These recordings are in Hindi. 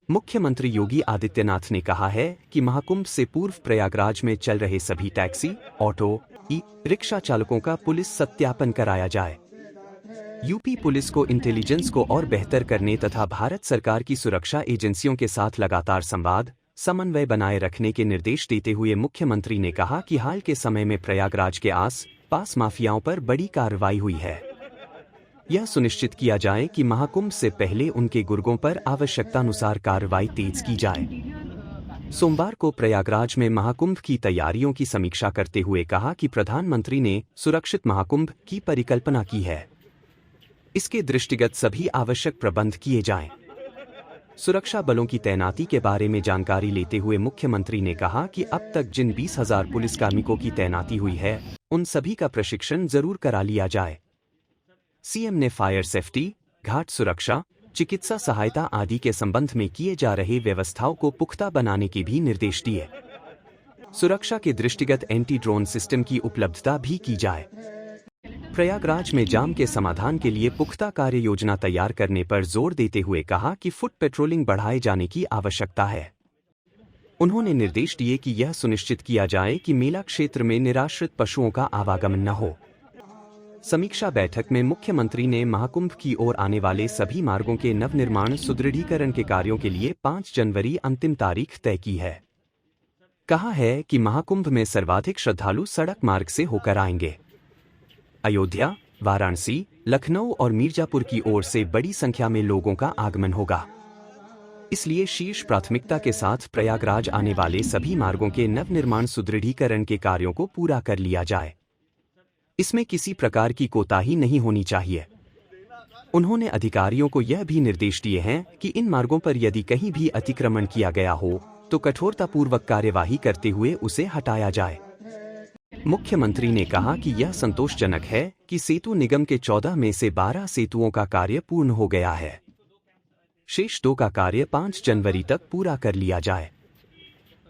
मुख्यमंत्री योगी आदित्यनाथ ने कहा है कि महाकुंभ से पूर्व प्रयागराज में चल रहे सभी टैक्सी, ऑटो, रिक्शा चालकों का पुलिस सत्यापन कराया जाए। यूपी पुलिस को इंटेलिजेंस को और बेहतर करने तथा भारत सरकार की सुरक्षा एजेंसियों के साथ लगातार संवाद, समन्वय बनाए रखने के निर्देश देते हुए मुख्यमंत्री ने कहा कि हाल के समय में प्रयागराज के आस-पास माफियाओं पर बड़ी कार्रवाई हुई है। यह सुनिश्चित किया जाए कि महाकुंभ से पहले उनके गुर्गों पर आवश्यकतानुसार कार्रवाई तेज की जाए। सोमवार को प्रयागराज में महाकुंभ की तैयारियों की समीक्षा करते हुए कहा कि प्रधानमंत्री ने सुरक्षित महाकुंभ की परिकल्पना की है। इसके दृष्टिगत सभी आवश्यक प्रबंध किए जाएं। सुरक्षा बलों की तैनाती के बारे में जानकारी लेते हुए मुख्यमंत्री ने कहा कि अब तक जिन 20,000 पुलिस कार्मिकों की तैनाती हुई है, उन सभी का प्रशिक्षण जरूर करा लिया जाए। सीएम ने फायर सेफ्टी, घाट सुरक्षा, चिकित्सा सहायता आदि के संबंध में किए जा रहे व्यवस्थाओं को पुख्ता बनाने के भी निर्देश दिए। सुरक्षा के दृष्टिगत एंटी ड्रोन सिस्टम की उपलब्धता भी की जाए। प्रयागराज में जाम के समाधान के लिए पुख्ता कार्य योजना तैयार करने पर जोर देते हुए कहा कि फुट पेट्रोलिंग बढ़ाए जाने की आवश्यकता है। उन्होंने निर्देश दिए कि यह सुनिश्चित किया जाए कि मेला क्षेत्र में निराश्रित पशुओं का आवागमन न हो। समीक्षा बैठक में मुख्यमंत्री ने महाकुंभ की ओर आने वाले सभी मार्गों के नवनिर्माण सुदृढ़ीकरण के कार्यों के लिए 5 जनवरी अंतिम तारीख तय की है। कहा है कि महाकुंभ में सर्वाधिक श्रद्धालु सड़क मार्ग से होकर आएंगे। अयोध्या, वाराणसी, लखनऊ और मिर्जापुर की ओर से बड़ी संख्या में लोगों का आगमन होगा। इसलिए शीर्ष प्राथमिकता के साथ प्रयागराज आने वाले सभी मार्गों के नवनिर्माण सुदृढ़ीकरण के कार्यों को पूरा कर लिया जाए। इसमें किसी प्रकार की कोताही नहीं होनी चाहिए। उन्होंने अधिकारियों को यह भी निर्देश दिए हैं कि इन मार्गों पर यदि कहीं भी अतिक्रमण किया गया हो तो कठोरतापूर्वक कार्यवाही करते हुए उसे हटाया जाए। मुख्यमंत्री ने कहा कि यह संतोषजनक है कि सेतु निगम के 14 में से 12 सेतुओं का कार्य पूर्ण हो गया है। शेष 2 का कार्य 5 जनवरी तक पूरा कर लिया जाए।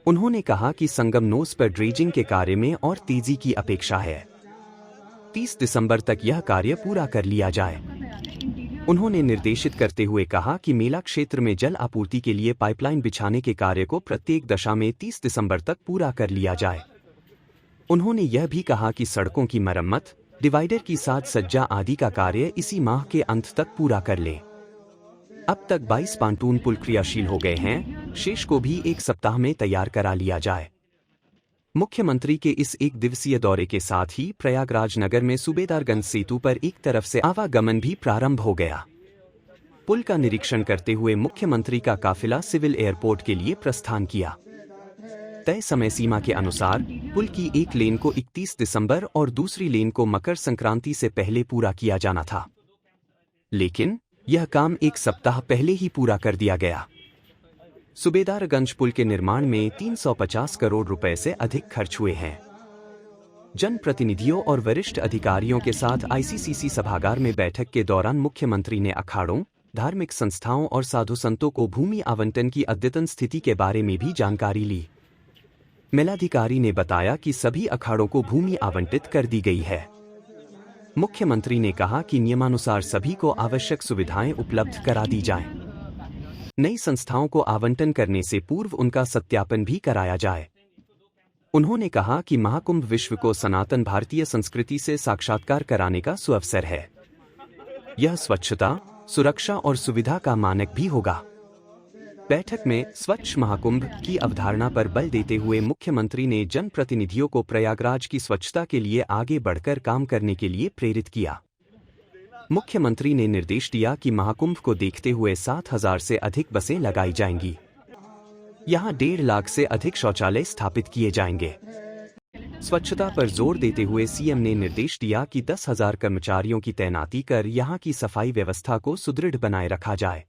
उन्होंने कहा कि संगम नोज पर ड्रेजिंग के कार्य में और तेजी की अपेक्षा है। 30 दिसंबर तक यह कार्य पूरा कर लिया जाए। उन्होंने निर्देशित करते हुए कहा कि मेला क्षेत्र में जल आपूर्ति के लिए पाइपलाइन बिछाने के कार्य को प्रत्येक दशा में 30 दिसंबर तक पूरा कर लिया जाए। उन्होंने यह भी कहा कि सड़कों की मरम्मत, डिवाइडर की साज सज्जा आदि का कार्य इसी माह के अंत तक पूरा कर ले। अब तक 22 पांटून पुल क्रियाशील हो गए हैं, शेष को भी 1 सप्ताह में तैयार करा लिया जाए। मुख्यमंत्री के इस 1 दिवसीय दौरे के साथ ही प्रयागराज नगर में सूबेदारगंज सेतु पर एक तरफ से आवागमन भी प्रारंभ हो गया। पुल का निरीक्षण करते हुए मुख्यमंत्री का काफिला सिविल एयरपोर्ट के लिए प्रस्थान किया। तय समय सीमा के अनुसार पुल की एक लेन को 31 दिसंबर और दूसरी लेन को मकर संक्रांति से पहले पूरा किया जाना था, लेकिन यह काम 1 सप्ताह पहले ही पूरा कर दिया गया। सूबेदारगंज पुल के निर्माण में 350 करोड़ रुपए से अधिक खर्च हुए हैं। जनप्रतिनिधियों और वरिष्ठ अधिकारियों के साथ आईसीसीसी सभागार में बैठक के दौरान मुख्यमंत्री ने अखाड़ों, धार्मिक संस्थाओं और साधु संतों को भूमि आवंटन की अद्यतन स्थिति के बारे में भी जानकारी ली। मेलाधिकारी ने बताया कि सभी अखाड़ों को भूमि आवंटित कर दी गई है। मुख्यमंत्री ने कहा कि नियमानुसार सभी को आवश्यक सुविधाएं उपलब्ध करा दी जाएं। नई संस्थाओं को आवंटन करने से पूर्व उनका सत्यापन भी कराया जाए। उन्होंने कहा कि महाकुंभ विश्व को सनातन भारतीय संस्कृति से साक्षात्कार कराने का सुअवसर है। यह स्वच्छता, सुरक्षा और सुविधा का मानक भी होगा। बैठक में स्वच्छ महाकुंभ की अवधारणा पर बल देते हुए मुख्यमंत्री ने जनप्रतिनिधियों को प्रयागराज की स्वच्छता के लिए आगे बढ़कर काम करने के लिए प्रेरित किया। मुख्यमंत्री ने निर्देश दिया कि महाकुंभ को देखते हुए 7,000 से अधिक बसें लगाई जाएंगी। यहां 1.5 लाख से अधिक शौचालय स्थापित किए जाएंगे। स्वच्छता पर जोर देते हुए सीएम ने निर्देश दिया कि 10,000 कर्मचारियों की तैनाती कर यहां की सफाई व्यवस्था को सुदृढ़ बनाए रखा जाए।